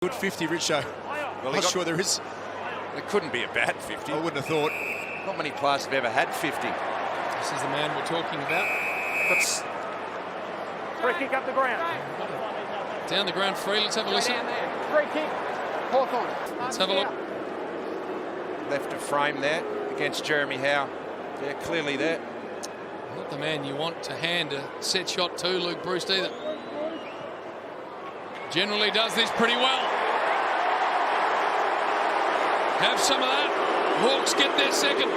Good 50, Richo. Well, Not sure there is. It couldn't be a bad 50. I wouldn't have thought. Not many players have ever had 50. This is the man we're talking about. That's Free kick up the ground. Down the ground free. Let's have a listen. Free kick. Hawthorn. Let's have a look. left of frame there against Jeremy Howe. Yeah, clearly there. Not the man you want to hand a set shot to, Luke Breusts, either. Generally does this pretty well. Have some of that. Hawks get their second.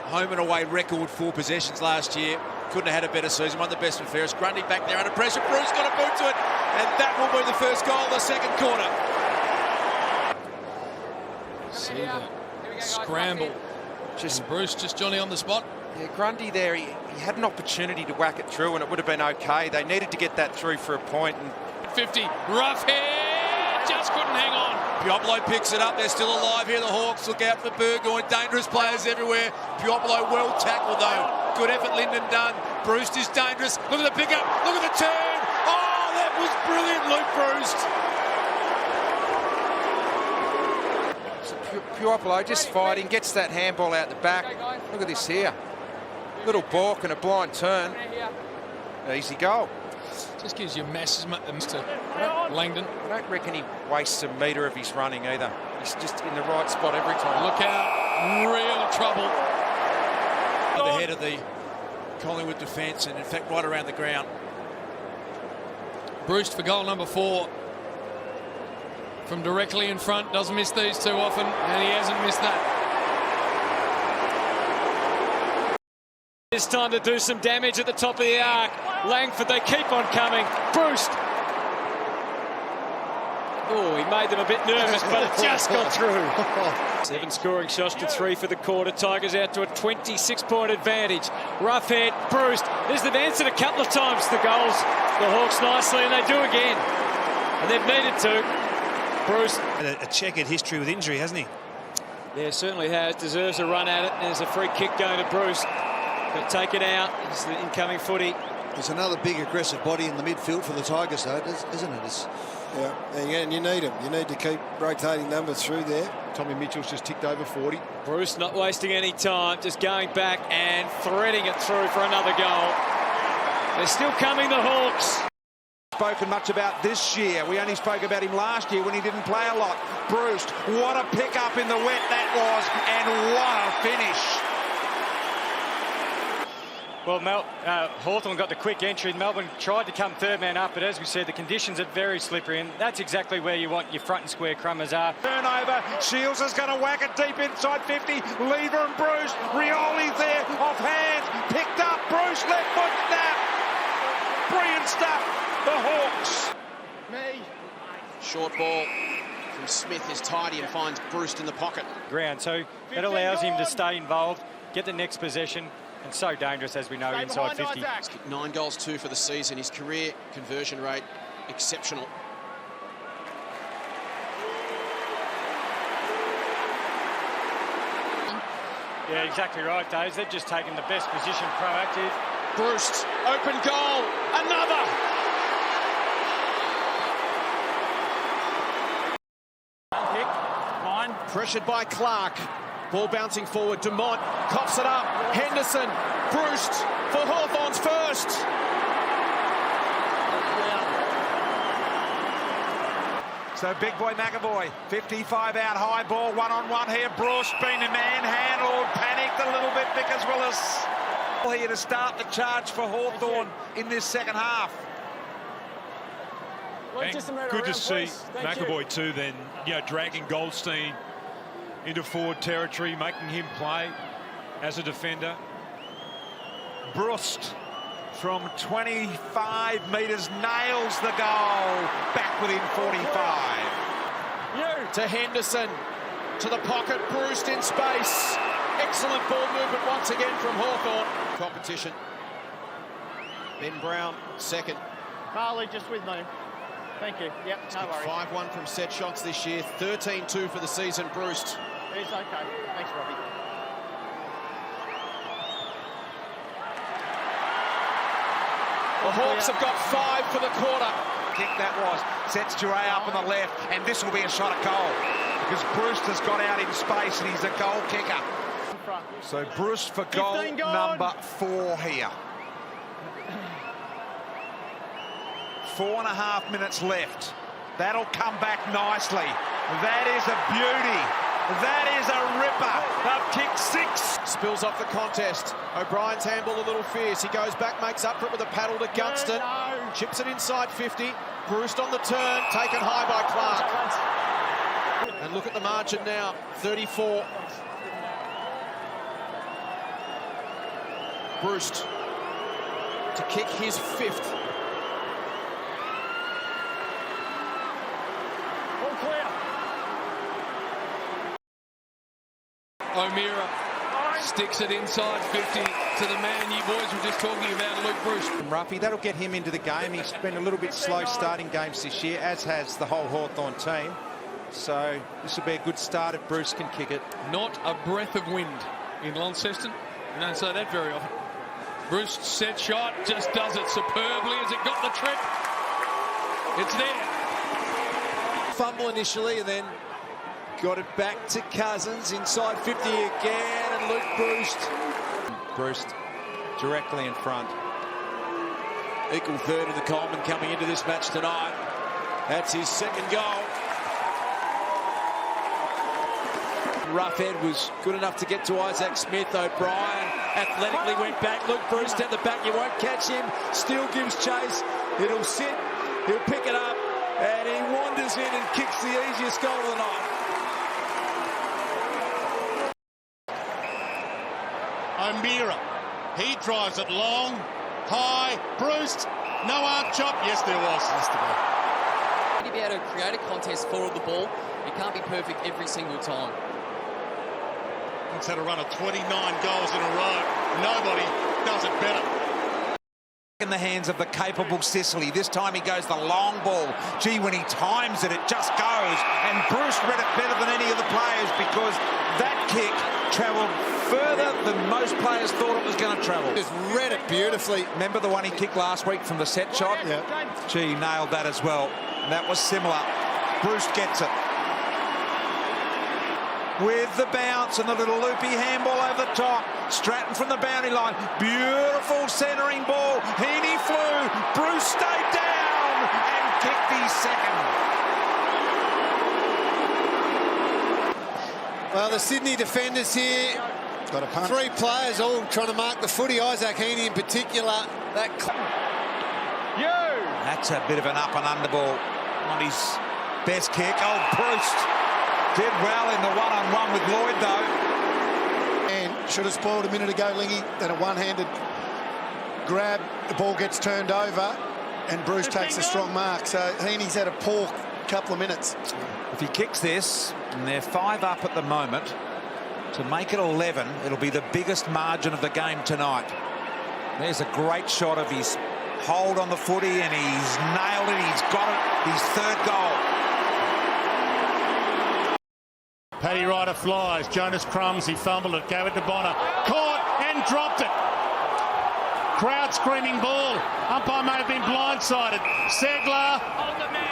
Home and away record for possessions last year. Couldn't have had a better season. One of the best and fairest. Grundy back there under pressure. Breusts got a boot to it. And that will be the first goal of the second quarter. See the scramble. Just Breusts, just Johnny on the spot. Yeah, Grundy there, he had an opportunity to whack it through and it would have been okay. They needed to get that through for a point. And 50, rough head, just couldn't hang on. Puopolo picks it up. They're still alive here. The Hawks look out for Burgoyne. Dangerous players everywhere. Puopolo well tackled though. Good effort, Lyndon Dunn. Breusts is dangerous. Look at the pickup. Look at the turn. Oh, that was brilliant, Luke Breusts. Puopolo just fighting, gets that handball out the back. Look at this here. Little balk and a blind turn. Easy goal. Just gives you masses to Langdon. I don't reckon he wastes a metre of his running either. He's just in the right spot every time. Look out, real trouble. At the head of the Collingwood defence and in fact right around the ground. Breusts for goal number 4. From directly in front, doesn't miss these too often, and he hasn't missed that. It's time to do some damage at the top of the arc. Langford, they keep on coming. Breusts. Oh, he made them a bit nervous, but it just got through. 7 scoring shots to 3 for the quarter. Tigers out to a 26-point advantage. Rough head, Breusts. They've answered a couple of times the goals. The Hawks nicely, and they do again. And they've needed to. Breusts. A checkered history with injury, hasn't he? Yeah, certainly has. Deserves a run at it. There's a free kick going to Breusts. But take it out. It's the incoming footy. There's another big aggressive body in the midfield for the Tigers, though, isn't it? And you need them. You need to keep rotating numbers through there. Tommy Mitchell's just ticked over 40. Breusts not wasting any time, just going back and threading it through for another goal. They're still coming, the Hawks. Spoken much about this year. We only spoke about him last year when he didn't play a lot. Breust, what a pick up in the wet that was, and what a finish. Well, Hawthorn got the quick entry. Melbourne tried to come third man up, but as we said, the conditions are very slippery, and that's exactly where you want your front and square crummers are. Turnover. Shields is going to whack it deep inside 50. Lever and Breust. Rioli's there, off hands, picked up. Breust, left foot snap. Brilliant stuff. The Hawks. Short ball from Smith is tidy and finds Breusts in the pocket. Ground, so that allows him to stay involved, get the next possession, and so dangerous, as we know, inside 50. He's kicked 9 goals, 2 for the season. His career conversion rate exceptional. Yeah, exactly right, Dave. They've just taken the best position, proactive. Breusts, open goal, another. Pressured by Clark. Ball bouncing forward. Dumont coughs it up. Henderson. Breusts for Hawthorn's first. So big boy McAvoy, 55 out, high ball, one-on-one here. Breusts being manhandled, panicked a little bit. Vickers Willis here to start the charge for Hawthorn in this second half. Good to see McAvoy too then, dragging Goldstein into forward territory, making him play as a defender. Breusts from 25 metres nails the goal, back within 45. To Henderson, to the pocket, Breusts in space. Excellent ball movement once again from Hawthorn. Competition. Ben Brown, second. Carly, just with me. Thank you. Yep, no worries. 5-1 from set shots this year, 13-2 for the season, Breusts. It's okay. Thanks, Robbie. The Hawks have got 5 for the quarter. kick that was. Sets Duray up on the left, and this will be a shot at goal because Breust has got out in space and he's a goal kicker. So Breust for goal number 4 here. 4.5 minutes left. That'll come back nicely. That is a beauty. That is a ripper of kick 6. Spills off the contest. O'Brien's handball a little fierce. He goes back, makes up for it with a paddle to Gunston. Chips it inside 50. Breust on the turn, taken high by Clark. And look at the margin now, 34. Breust to kick his 5th. All clear. O'Meara sticks it inside 50 to the man you boys were just talking about, Luke Breusts. Ruffy, that'll get him into the game. He's been a little bit slow starting games this year, as has the whole Hawthorn team. So this will be a good start if Breust can kick it. Not a breath of wind in Launceston. You don't say that very often. Breust set shot, just does it superbly. Has it got the trip? It's there. Fumble initially and then got it back to Cousins inside 50 again, and Luke Breusts. Breust directly in front. Equal third of the Coleman coming into this match tonight. That's his second goal. Roughhead was good enough to get to Isaac Smith. O'Brien athletically went back. Luke Breusts at the back. You won't catch him. Still gives chase. It'll sit. He'll pick it up. And he wanders in and kicks the easiest goal of the night. O'Meara. He drives it long, high. Breust. No arm chop. Yes, there was. To be able to create a contest for the ball, it can't be perfect every single time. He's had a run of 29 goals in a row. Nobody does it better. In the hands of the capable Sicily. This time he goes the long ball. Gee, when he times it, it just goes. And Breust read it better than any of the players because that kick travelled further than most players thought it was going to travel. Just read it beautifully. Remember the one he kicked last week from the set shot? Yeah. Gee, nailed that as well. And that was similar. Breust gets it. With the bounce and the little loopy handball over the top. Stratton from the boundary line. Beautiful centering ball. Heaney flew. Breust stayed down and kicked his second. Well, the Sydney defenders here. Got a punt. 3 players all trying to mark the footy. Isaac Heaney in particular. That's a bit of an up and under ball. Not his best kick. Oh, Breust did well in the one-on-one with Lloyd, though. And should have spoiled a minute ago, Lingy. Then a one-handed grab. The ball gets turned over, and Breust takes a strong mark. So Heaney's had a poor couple of minutes. If he kicks this, and they're 5 up at the moment, to make it 11, it'll be the biggest margin of the game tonight. There's a great shot of his hold on the footy, and he's nailed it. He's got it. His 3rd goal. Paddy Ryder flies. Jonas Crumbs, he fumbled it, gave it to Bonner. Caught and dropped it. Crowd screaming ball. Umpire may have been blindsided. Segler. On the man.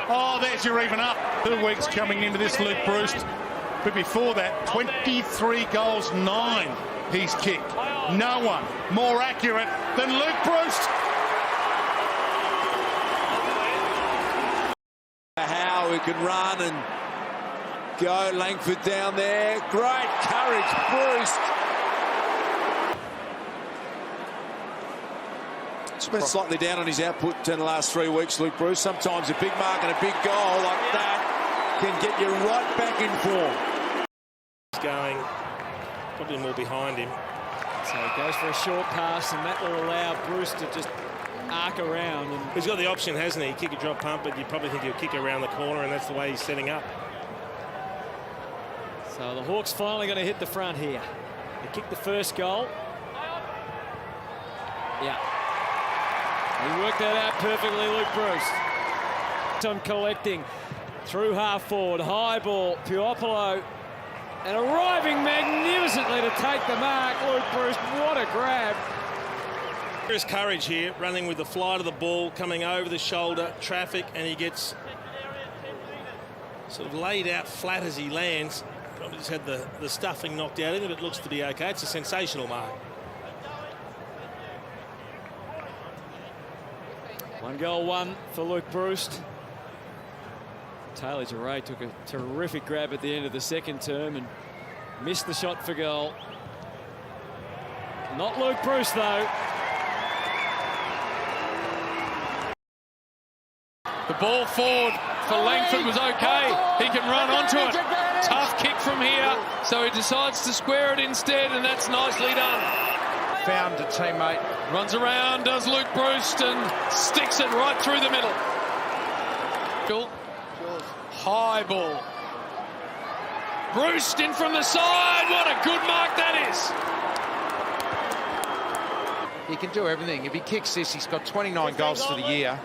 Oh, there's your even up. 2 weeks coming into this, Luke Breusts. But before that, 23 goals, 9 he's kicked. No one more accurate than Luke Breusts. How he can run and go. Langford down there. Great courage, Breust. He's been slightly down on his output in the last 3 weeks, Luke Breusts. Sometimes a big mark and a big goal like that can get you right back in form. He's going probably more behind him. So he goes for a short pass, and that will allow Breust to just arc around. And he's got the option, hasn't he? Kick a drop pump, but you probably think he'll kick around the corner, and that's the way he's setting up. So the Hawks finally going to hit the front here. They kicked the first goal. Yeah. He worked that out perfectly, Luke Breusts. On collecting through half forward. High ball, Puopolo. And arriving magnificently to take the mark. Luke Breusts, what a grab. There's courage here, running with the flight of the ball, coming over the shoulder, traffic, and he gets sort of laid out flat as he lands. Probably just had the stuffing knocked out of him, but it looks to be okay. It's a sensational mark. 1-1 for Luke Breusts. Taylor Duray took a terrific grab at the end of the second term and missed the shot for goal. Not Luke Breusts, though. The ball forward for Langford was okay. He can run onto it. Tough kick from here, so he decides to square it instead, and that's nicely done. Found a teammate. Runs around, does Luke Breusts, and sticks it right through the middle. High ball. Breusts in from the side. What a good mark that is. He can do everything. If he kicks this, he's got 29 goals for the year.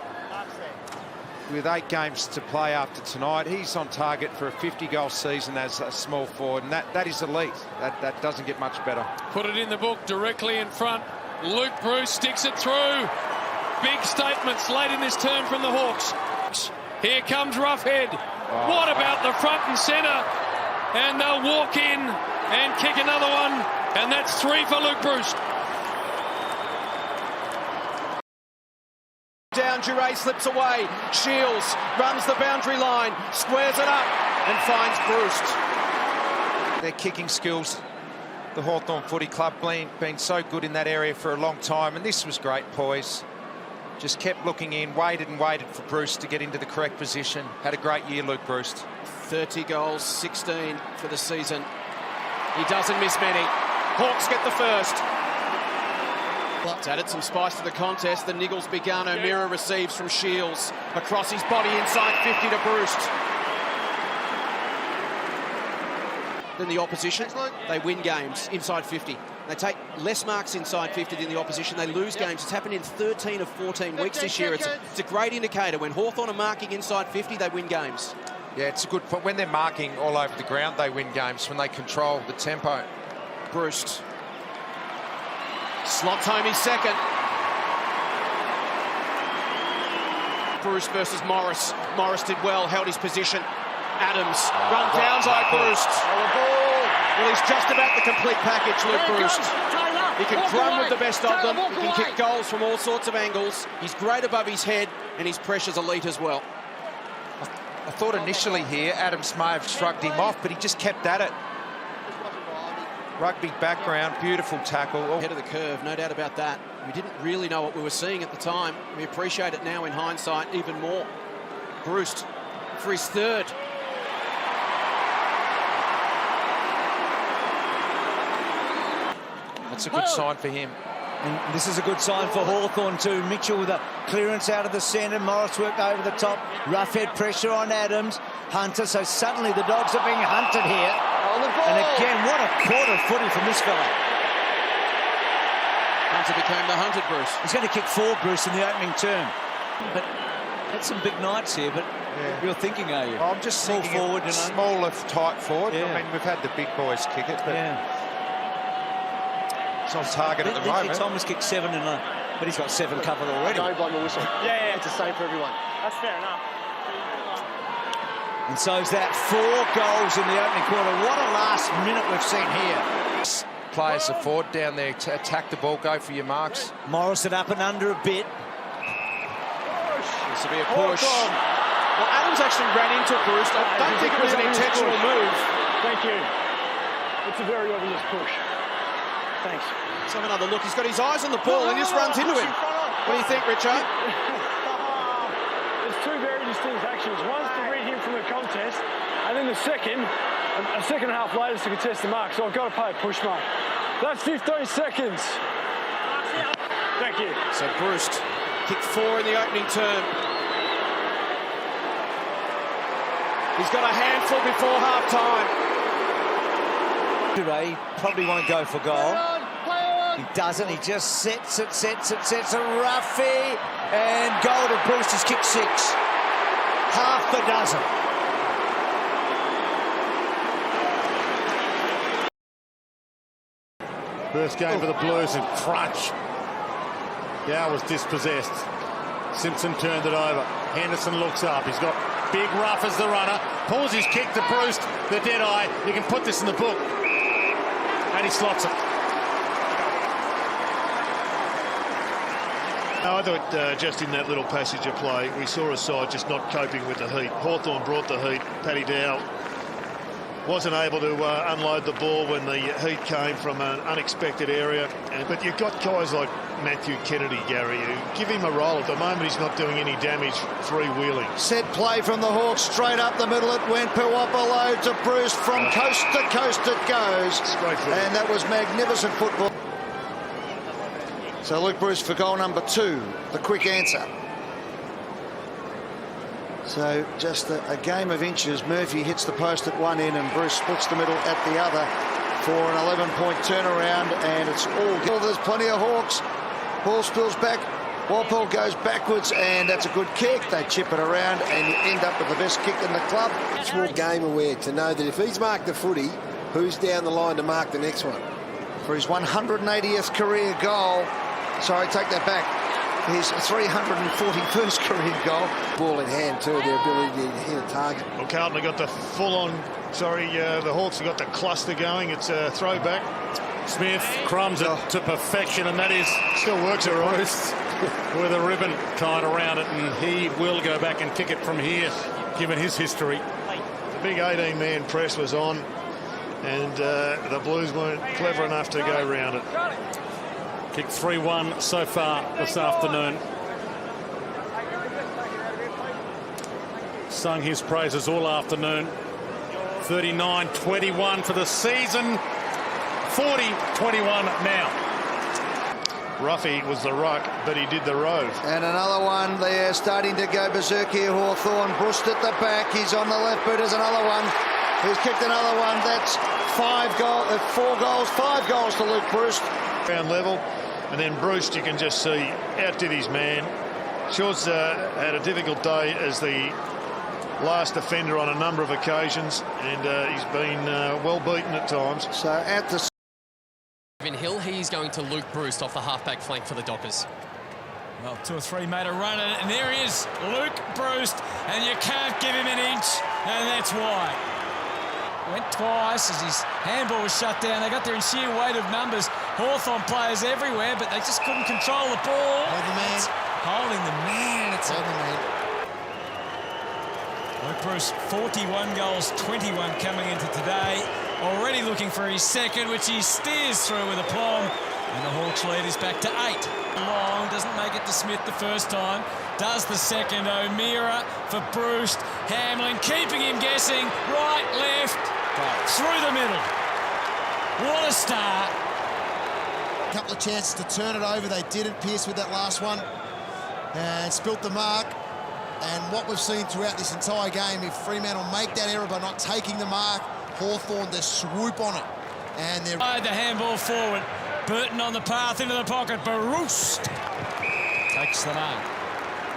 With 8 games to play after tonight, he's on target for a 50-goal season as a small forward, and that is elite. That doesn't get much better. Put it in the book directly in front. Luke Breusts sticks it through. Big statements late in this term from the Hawks. Here comes Roughhead. Oh. What about the front and centre? And they'll walk in and kick another one, and that's 3 for Luke Breusts. Down, Duray slips away. Shields runs the boundary line, squares it up and finds Breusts. Their kicking skills, the Hawthorn Footy Club, been so good in that area for a long time, and this was great poise. Just kept looking in, waited and waited for Breusts to get into the correct position. Had a great year, Luke Breusts. 30 goals, 16 for the season. He doesn't miss many. Hawks get the first. It's added some spice to the contest. The Niggles begun. O'Meara receives from Shields. Across his body inside 50 to Breusts. Then the opposition, they win games inside 50. They take less marks inside 50 than the opposition. They lose games. It's happened in 13 of 14 weeks this year. It's a great indicator. When Hawthorn are marking inside 50, they win games. Yeah, it's a good point. When they're marking all over the ground, they win games, when they control the tempo. Breusts slots home his second. Breusts versus Morris. Morris did well, held his position. Adams run down by Breusts. Well, he's just about the complete package, Luke Breusts. He can run with the best of them. He can kick goals from all sorts of angles. He's great above his head, and his pressure's elite as well. I thought initially here Adams may have shrugged him off, but he just kept at it. Rugby background, beautiful tackle. Ahead of the curve, no doubt about that. We didn't really know what we were seeing at the time. We appreciate it now in hindsight even more. Breusts for his third. That's a good sign for him. And this is a good sign for Hawthorn too. Mitchell with a clearance out of the centre. Morris worked over the top. Roughhead pressure on Adams. Hunter, so suddenly the Dogs are being hunted here. And again, what a quarter of footy from this fella. Hunter became the hunted Bruce. He's going to kick 4, Bruce, in the opening term. But had some big nights here, but you're thinking, are you? I'm just thinking forward, smaller, tight forward. Yeah. I mean, we've had the big boys kick it, but it's on target at the moment. Thomas kicked 7, but he's got 7 covered already. Don't blow the whistle. Yeah. It's the same for everyone. That's fair enough. And so is that 4 goals in the opening quarter. What a last minute we've seen here. Players are forward down there to attack the ball, go for your marks. Morrison up and under a bit. This will be a push. Well, Adams actually ran into Breusts. I don't think it was an intentional move. Thank you. It's a very obvious push. Thanks. Let's have another look. He's got his eyes on the ball and he just runs into him. What do you think, Richard? There's 2 very distinct actions. One's to read him from the contest, and then the second, a second and a half later, is to contest the mark. So I've got to pay a push mark. That's 15 seconds. Thank you. So Breusts kicked 4 in the opening term. He's got a handful before half-time. Duray probably want to go for goal. He doesn't. He just sets it. A roughie. And goal to Breusts. Has kicked 6. Half a dozen. First game for the Blues and crunch. Dow was dispossessed. Simpson turned it over. Henderson looks up. He's got Big Rough as the runner. Pulls his kick to Breust. The dead eye. You can put this in the book. And he slots it. I thought just in that little passage of play, we saw a side just not coping with the heat. Hawthorn brought the heat. Paddy Dow wasn't able to unload the ball when the heat came from an unexpected area. But you've got guys like Matthew Kennedy, Gary, who give him a roll. At the moment, he's not doing any damage freewheeling. Set play from the Hawks, straight up the middle. It went Puopolo to Breust. From coast to coast it goes. And that was magnificent football. So Luke Breusts for goal number 2, the quick answer. So just a game of inches. Murphy hits the post at one end and Breust splits the middle at the other for an 11-point turnaround, and it's all good. There's plenty of Hawks. Ball spills back. Walpole goes backwards, and that's a good kick. They chip it around, and you end up with the best kick in the club. It's more game aware to know that if he's marked the footy, who's down the line to mark the next one. For his 180th career goal. Sorry, take that back. His 341st career goal. Ball in hand too, their ability to hit a target. Well, Carlton have got the full-on, the Hawks have got the cluster going. It's a throwback. Smith crumbs it to perfection, and that is still works all right. With a ribbon tied around it, and he will go back and kick it from here, given his history. The big 18-man press was on, and the Blues weren't clever enough to go round it. Kicked 3-1 so far this afternoon. Sung his praises all afternoon. 39-21 for the season. 40-21 now. Ruffy was the ruck, but he did the rove. And another one there, starting to go berserk here, Hawthorn. Breust at the back, he's on the left boot, there's another one. He's kicked another one, that's 5 goals to Luke Breusts. Ground level, and then Breust, you can just see, outdid his man. Shaw's had a difficult day as the last offender on a number of occasions, and he's been well beaten at times. So at the Hill, he's going to Luke Breusts off the halfback flank for the Dockers. Well, 2 or 3 made a run, and there he is, Luke Breusts, and you can't give him an inch, and that's why. Went twice as his handball was shut down. They got there in sheer weight of numbers. Hawthorn players everywhere, but they just couldn't control the ball. Hold the man. Holding the man. It's Hold the man. Luke Breusts, 41 goals, 21 coming into today. Already looking for his second, which he steers through with aplomb. And the Hawks lead is back to 8. Long, doesn't make it to Smith the first time. Does the second. O'Meara for Breust. Hamlin keeping him guessing. Right, left, through the middle. What a start. A couple of chances to turn it over. They didn't. Pearce with that last one. And spilt the mark. And what we've seen throughout this entire game, if Fremantle make that error by not taking the mark, Hawthorn to swoop on it. And they're... The handball forward. Burton on the path into the pocket. Breust takes the mark.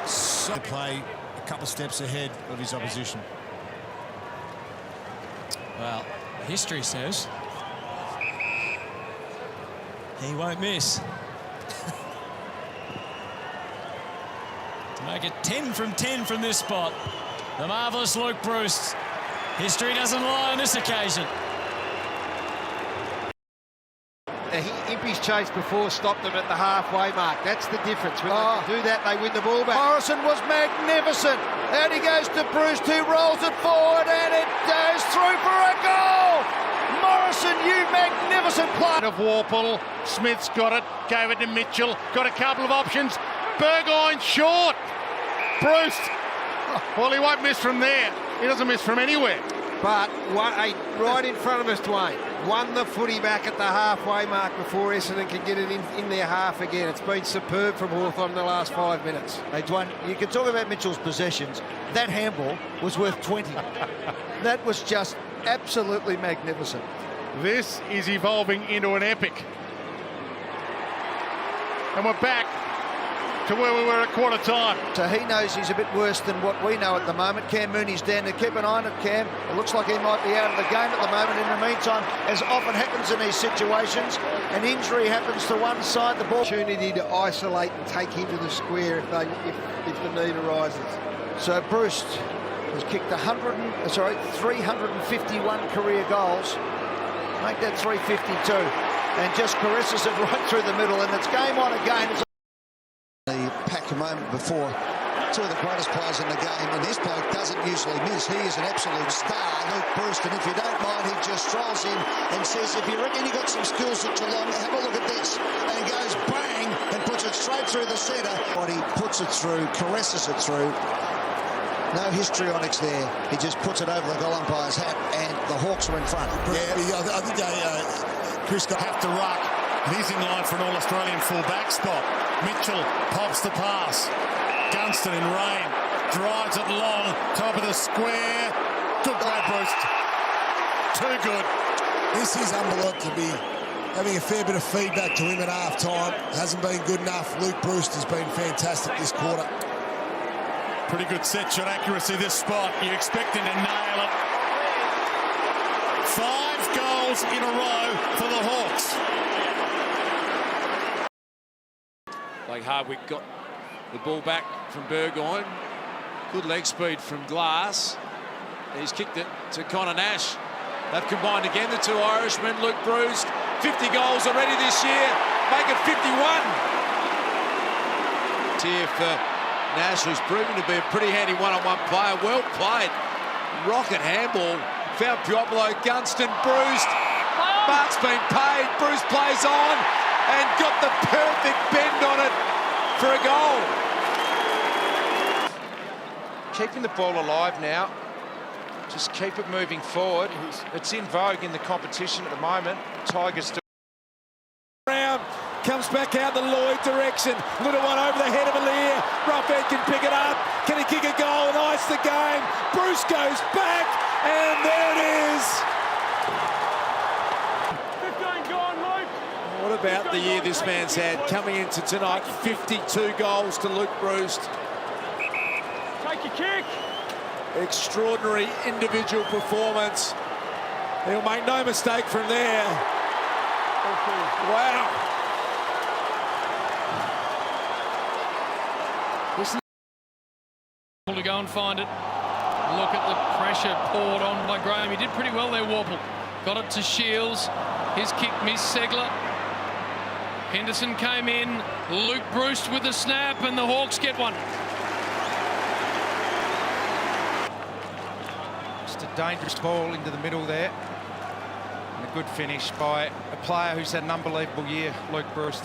So to play a couple of steps ahead of his opposition. Well, history says he won't miss. To make it 10 from 10 from this spot. The marvellous Luke Breusts. History doesn't lie on this occasion. Impey's chase before stopped them at the halfway mark. That's the difference. When they do that, they win the ball back. Morrison was magnificent. Out he goes to Breust, who rolls it forward, and it goes through for a goal. Morrison, you magnificent player. Of Warple, Smith's got it, gave it to Mitchell, got a couple of options. Burgoyne short. Breust, well, he won't miss from there. He doesn't miss from anywhere. But right in front of us, Dwayne. Won the footy back at the halfway mark before Essendon can get it in their half again. It's been superb from Hawthorn in the last 5 minutes. Hey, Dwayne, you can talk about Mitchell's possessions. That handball was worth 20. That was just absolutely magnificent. This is evolving into an epic. And we're back to where we were at quarter time. So he knows he's a bit worse than what we know at the moment. Cam Mooney's down to keep an eye on it, Cam. It looks like he might be out of the game at the moment. In the meantime, as often happens in these situations, an injury happens to one side, the ball... Opportunity to isolate and take him to the square if the need arises. So Breust has kicked 351 career goals. Make that 352. And just caresses it right through the middle, and it's game on again. The pack a moment before. Two of the greatest players in the game, and this bloke doesn't usually miss. He is an absolute star, Luke Breusts, and if you don't mind, he just strolls in and says, if you reckon you got some skills at Geelong, have a look at this, and goes bang and puts it straight through the centre. But he puts it through, caresses it through. No histrionics there. He just puts it over the goal umpire's hat, and the Hawks are in front. Yeah, I think Chris got have to ruck, and he's in line for an All-Australian full-back spot. Mitchell pops the pass. Gunston in rain, drives it long, top of the square. Good grab, Breust. Too good. This is unbelievable to be having a fair bit of feedback to him at half-time. Hasn't been good enough. Luke Breusts has been fantastic this quarter. Pretty good set shot accuracy this spot. You expect him to nail it. 5 goals in a row for the Hawks. Like Hardwick got the ball back from Burgoyne. Good leg speed from Glass. He's kicked it to Connor Nash. They've combined again, the two Irishmen. Luke Breusts, 50 goals already this year. Make it 51. Here for Nash, who's proven to be a pretty handy one-on-one player. Well played. Rocket handball. Found Piopolo, Gunston, Breust. Mark's been paid. Breust plays on and got the perfect bend on it for a goal. Keeping the ball alive now. Just keep it moving forward. It's in vogue in the competition at the moment. Tigers do. Brown comes back out the Lloyd direction. Little one over the head of Aliir. Roughhead can pick it up. Can he kick a goal and ice the game? Breust goes back, and there it is. 15 gone, Luke. What about the year this man's had? Coming into tonight, 52 goals to Luke Breusts. Take your kick. Extraordinary individual performance. He'll make no mistake from there. Wow. To go and find it. Look at the pressure poured on by Graham. He did pretty well there, Warple. Got it to Shields. His kick missed Segler. Henderson came in. Luke Breusts with the snap, and the Hawks get one. Just a dangerous ball into the middle there. And a good finish by a player who's had an unbelievable year, Luke Breusts.